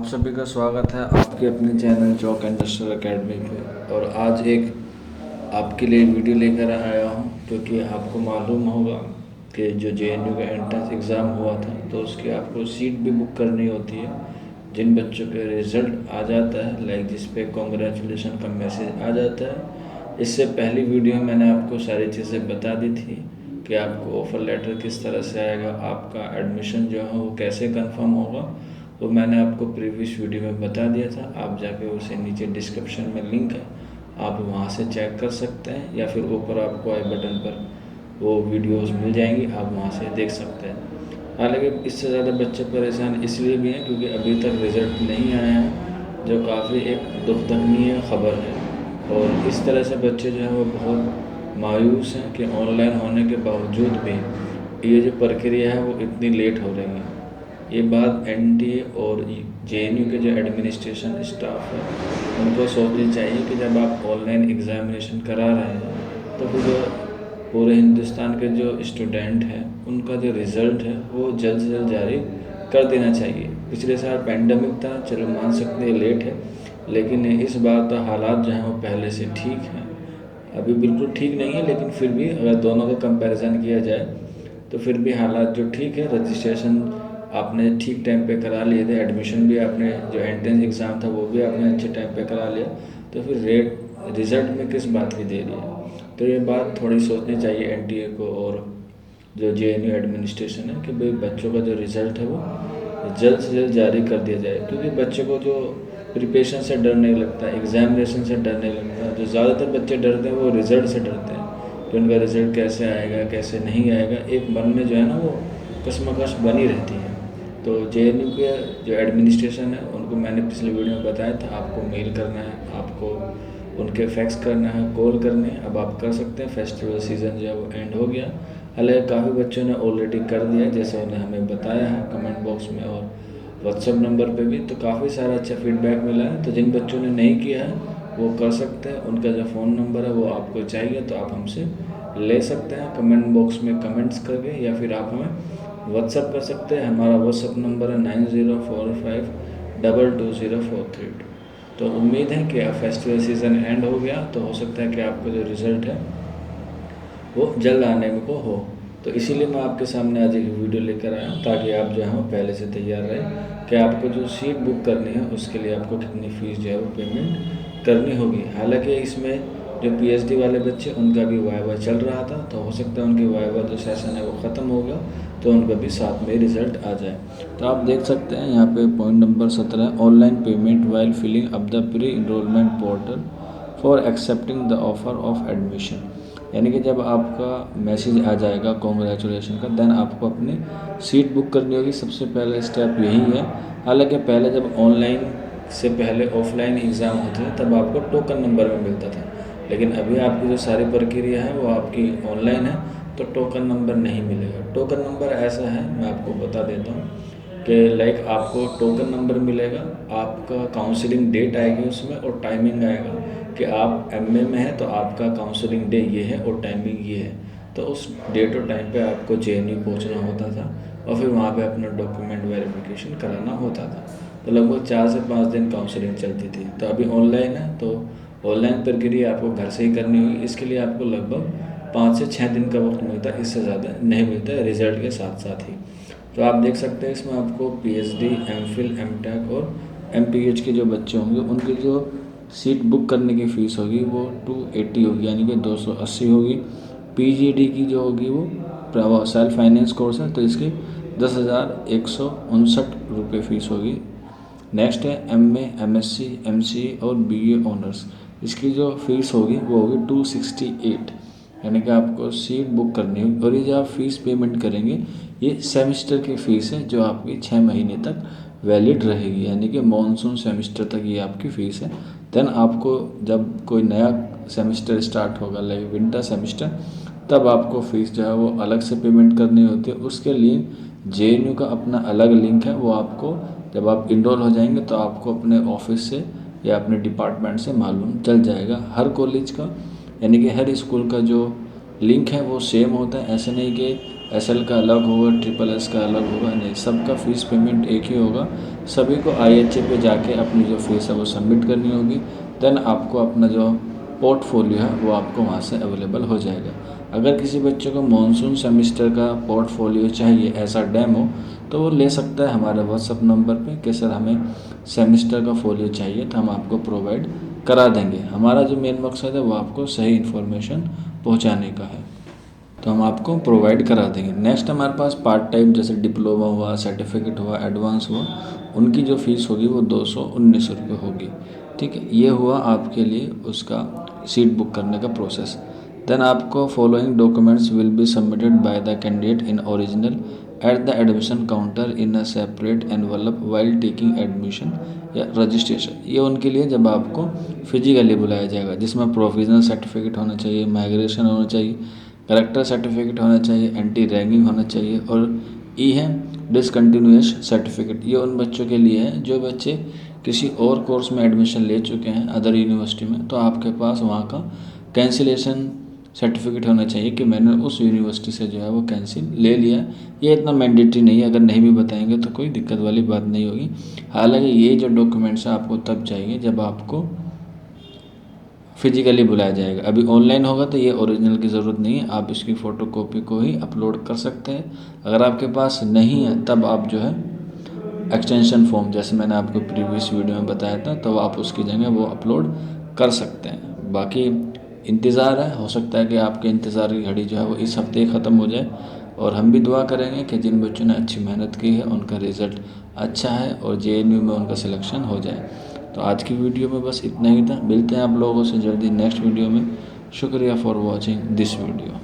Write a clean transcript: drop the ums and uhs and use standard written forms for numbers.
आप सभी का स्वागत है आपके अपने चैनल चौक इंडस्ट्रियल एकेडमी पे। और आज एक आपके लिए वीडियो लेकर आया हूँ क्योंकि आपको मालूम होगा कि जो जेएनयू का एंट्रेंस एग्ज़ाम हुआ था तो उसकी आपको सीट भी बुक करनी होती है। जिन बच्चों के रिज़ल्ट आ जाता है लाइक जिस पे कॉन्ग्रेचुलेशन का मैसेज आ जाता है, इससे पहली वीडियो में मैंने आपको सारी चीज़ें बता दी थी कि आपको ऑफ़र लेटर किस तरह से आएगा, आपका एडमिशन जो है वो कैसे कंफर्म होगा, वो मैंने आपको प्रीवियस वीडियो में बता दिया था। आप जाके उसे नीचे डिस्क्रिप्शन में लिंक है, आप वहाँ से चेक कर सकते हैं या फिर ऊपर आपको आई बटन पर वो वीडियोस मिल जाएंगी, आप वहाँ से देख सकते हैं। हालांकि इससे ज़्यादा बच्चे परेशान इसलिए भी हैं क्योंकि अभी तक रिज़ल्ट नहीं आया है, जो काफ़ी एक दुखदनीय खबर है। और इस तरह से बच्चे जो हैं वो बहुत मायूस हैं कि ऑनलाइन होने के बावजूद भी ये जो प्रक्रिया है वो इतनी लेट हो रही है। ये बात एनटीए और जेएनयू के जो एडमिनिस्ट्रेशन स्टाफ है उनको सोचनी चाहिए कि जब आप ऑनलाइन एग्ज़ामिनेशन करा रहे हैं तो फिर जो पूरे हिंदुस्तान के जो स्टूडेंट हैं उनका जो रिज़ल्ट है वो जल्द से जल्द जारी कर देना चाहिए। पिछले साल पेंडेमिक था, चलो मान सकते हैं लेट है, लेकिन इस बार तो हालात जो हैं वो पहले से ठीक हैं। अभी बिल्कुल ठीक नहीं है लेकिन फिर भी अगर दोनों का कंपैरिजन किया जाए तो फिर भी हालात जो ठीक है। रजिस्ट्रेशन आपने ठीक टाइम पे करा लिए थे, एडमिशन भी आपने जो एंट्रेंस एग्ज़ाम था वो भी आपने अच्छे टाइम पे करा लिया, तो फिर रेट रिज़ल्ट में किस बात की देरी है। तो ये बात थोड़ी सोचनी चाहिए एनटीए को और जो जेएनयू एडमिनिस्ट्रेशन है कि भाई बच्चों का जो रिज़ल्ट है वो जल्द से जल्द जारी कर दिया जाए, क्योंकि बच्चों को जो प्रिपरेशन से डर नहीं लगता, एग्जामिनेशन से डर नहीं लगता। जो ज़्यादातर बच्चे डरते हैं वो रिज़ल्ट से डरते हैं कि उनका रिज़ल्ट कैसे आएगा कैसे नहीं आएगा, एक मन में जो है ना वो कशमकश बनी रहती है। तो जेएनयू के जो एडमिनिस्ट्रेशन है उनको मैंने पिछले वीडियो में बताया था, आपको मेल करना है, आपको उनके फैक्स करना है, कॉल करने हैं, अब आप कर सकते हैं। फेस्टिवल सीज़न जो है वो एंड हो गया, हालांकि काफ़ी बच्चों ने ऑलरेडी कर दिया जैसे उन्हें हमें बताया है कमेंट बॉक्स में और व्हाट्सएप नंबर पे भी, तो काफ़ी सारा अच्छा फीडबैक मिला है। तो जिन बच्चों ने नहीं किया है वो कर सकते हैं, उनका जो फ़ोन नंबर है वो आपको चाहिए तो आप हमसे ले सकते हैं कमेंट बॉक्स में कमेंट्स करके, या फिर आप हमें व्हाट्सएप कर सकते हैं। हमारा व्हाट्सएप नंबर है 9045220432। तो उम्मीद है कि अब फेस्टिवल सीज़न एंड हो गया तो हो सकता है कि आपका जो रिज़ल्ट है वो जल्द आने को हो। तो इसीलिए मैं आपके सामने आज एक वीडियो लेकर आया हूँ ताकि आप जो है वो पहले से तैयार रहें कि आपको जो सीट बुक करनी है उसके लिए आपको कितनी फ़ीस जो है वो पेमेंट करनी होगी। हालांकि इसमें जो पीएचडी वाले बच्चे उनका भी वाइवा चल रहा था, तो हो सकता है उनके वाइवा जो सेशन है वो ख़त्म हो गया तो उनका भी साथ में रिज़ल्ट आ जाए। तो आप देख सकते हैं यहाँ पे point number 17, online payment while filling up the pre enrolment portal for accepting the offer of admission. यानी कि जब आपका मैसेज आ जाएगा कॉन्ग्रेचुलेशन का, देन आपको अपनी सीट बुक करनी होगी। सबसे पहला स्टेप यही है। हालांकि पहले जब ऑनलाइन से पहले ऑफलाइन एग्ज़ाम होते थे तब आपको टोकन नंबर में मिलता था, लेकिन अभी आपकी जो सारी प्रक्रिया है वो आपकी ऑनलाइन है तो टोकन नंबर नहीं मिलेगा। टोकन नंबर ऐसा है, मैं आपको बता देता हूँ कि लाइक आपको टोकन नंबर मिलेगा, आपका काउंसलिंग डेट आएगी उसमें और टाइमिंग आएगा कि आप एमए में है तो आपका काउंसलिंग डे ये है और टाइमिंग ये है। तो उस डेट और टाइम पे आपको जेएनयू पहुंचना होता था और फिर वहाँ पे अपना डॉक्यूमेंट वेरिफिकेशन कराना होता था। तो लगभग 4 से 5 दिन काउंसलिंग चलती थी। तो अभी ऑनलाइन है तो ऑनलाइन प्रक्रिया आपको घर से ही करनी होगी। इसके लिए आपको लगभग 5 से 6 दिन का वक्त मिलता है, इससे ज़्यादा नहीं मिलता है रिज़ल्ट के साथ साथ ही। तो आप देख सकते हैं इसमें आपको पीएचडी, एमफिल, एमटेक और एमपीएच के जो बच्चे होंगे उनकी जो सीट बुक करने की फ़ीस होगी वो 280 होगी, यानी कि 280 होगी। पीजीडी की जो होगी वो सेल्फ फाइनेंस कोर्स है तो इसकी 10,159 रुपये फ़ीस होगी। नेक्स्ट है एमए, एमएससी, एमसीए और बीए ऑनर्स, इसकी जो फ़ीस होगी वो होगी 268, यानी कि आपको सीट बुक करनी होगी। और ये जो आप फ़ीस पेमेंट करेंगे ये सेमेस्टर की फ़ीस है जो आपकी 6 महीने तक वैलिड रहेगी, यानी कि मानसून सेमेस्टर तक ये आपकी फ़ीस है। देन आपको जब कोई नया सेमेस्टर स्टार्ट होगा लाइक विंटर सेमेस्टर, तब आपको फ़ीस जो है वो अलग से पेमेंट करनी होती है। उसके लिए जेएनयू का अपना अलग लिंक है, वो आपको जब आप इनरोल हो जाएंगे तो आपको अपने ऑफिस से या अपने डिपार्टमेंट से मालूम चल जाएगा। हर कॉलेज का यानी कि हर स्कूल का जो लिंक है वो सेम होता है, ऐसा नहीं कि SL का अलग होगा, SSS का अलग होगा, नहीं, सबका फ़ीस पेमेंट एक ही होगा। सभी को IHA पे जाके अपनी जो फ़ीस है वो सबमिट करनी होगी। देन आपको अपना जो पोर्टफोलियो है वो आपको वहाँ से अवेलेबल हो जाएगा। अगर किसी बच्चे को मानसून सेमेस्टर का पोर्टफोलियो चाहिए ऐसा डेमो, तो वो ले सकता है हमारे व्हाट्सअप नंबर पे कि सर हमें सेमेस्टर का फोलियो चाहिए, तो हम आपको प्रोवाइड करा देंगे। हमारा जो मेन मकसद है वो आपको सही इन्फॉर्मेशन पहुंचाने का है, तो हम आपको प्रोवाइड करा देंगे। नेक्स्ट हमारे पास पार्ट टाइम जैसे डिप्लोमा हुआ, सर्टिफिकेट हुआ, एडवांस हुआ, उनकी जो फ़ीस होगी वो 219 रुपये होगी। ठीक है, ये हुआ आपके लिए उसका सीट बुक करने का प्रोसेस। देन आपको following documents will be submitted by the candidate in original at the admission counter in a separate envelope while taking admission या रजिस्ट्रेशन। ये उनके लिए जब आपको फिजिकली बुलाया जाएगा, जिसमें प्रोविजनल सर्टिफिकेट होना चाहिए, माइग्रेशन होना चाहिए, करेक्टर सर्टिफिकेट होना चाहिए, एंटी रैगिंग होना चाहिए, और ई है डिसकंटिन्यूएस सर्टिफिकेट। ये उन बच्चों के लिए है जो बच्चे किसी और कोर्स में एडमिशन ले चुके हैं अदर यूनिवर्सिटी में, तो आपके पास वहाँ का कैंसिलेशन सर्टिफिकेट होना चाहिए कि मैंने उस यूनिवर्सिटी से जो है वो कैंसिल ले लिया है। ये इतना मैंडेटरी नहीं है, अगर नहीं भी बताएंगे तो कोई दिक्कत वाली बात नहीं होगी। हालांकि ये जो डॉक्यूमेंट्स हैं आपको तब चाहिए जब आपको फिजिकली बुलाया जाएगा। अभी ऑनलाइन होगा तो ये ओरिजिनल की ज़रूरत नहीं है, आप इसकी फ़ोटोकॉपी को ही अपलोड कर सकते हैं। अगर आपके पास नहीं है तब आप जो है एक्सटेंशन फॉर्म, जैसे मैंने आपको प्रीवियस वीडियो में बताया था, तो आप उसकी जगह वो अपलोड कर सकते हैं। बाकी इंतज़ार है, हो सकता है कि आपके इंतज़ार की घड़ी जो है वो इस हफ्ते ख़त्म हो जाए, और हम भी दुआ करेंगे कि जिन बच्चों ने अच्छी मेहनत की है उनका रिज़ल्ट अच्छा है और JNU में उनका सिलेक्शन हो जाए। तो आज की वीडियो में बस इतना ही था। मिलते हैं आप लोगों से जल्दी नेक्स्ट वीडियो में। शुक्रिया फॉर वॉचिंग दिस वीडियो।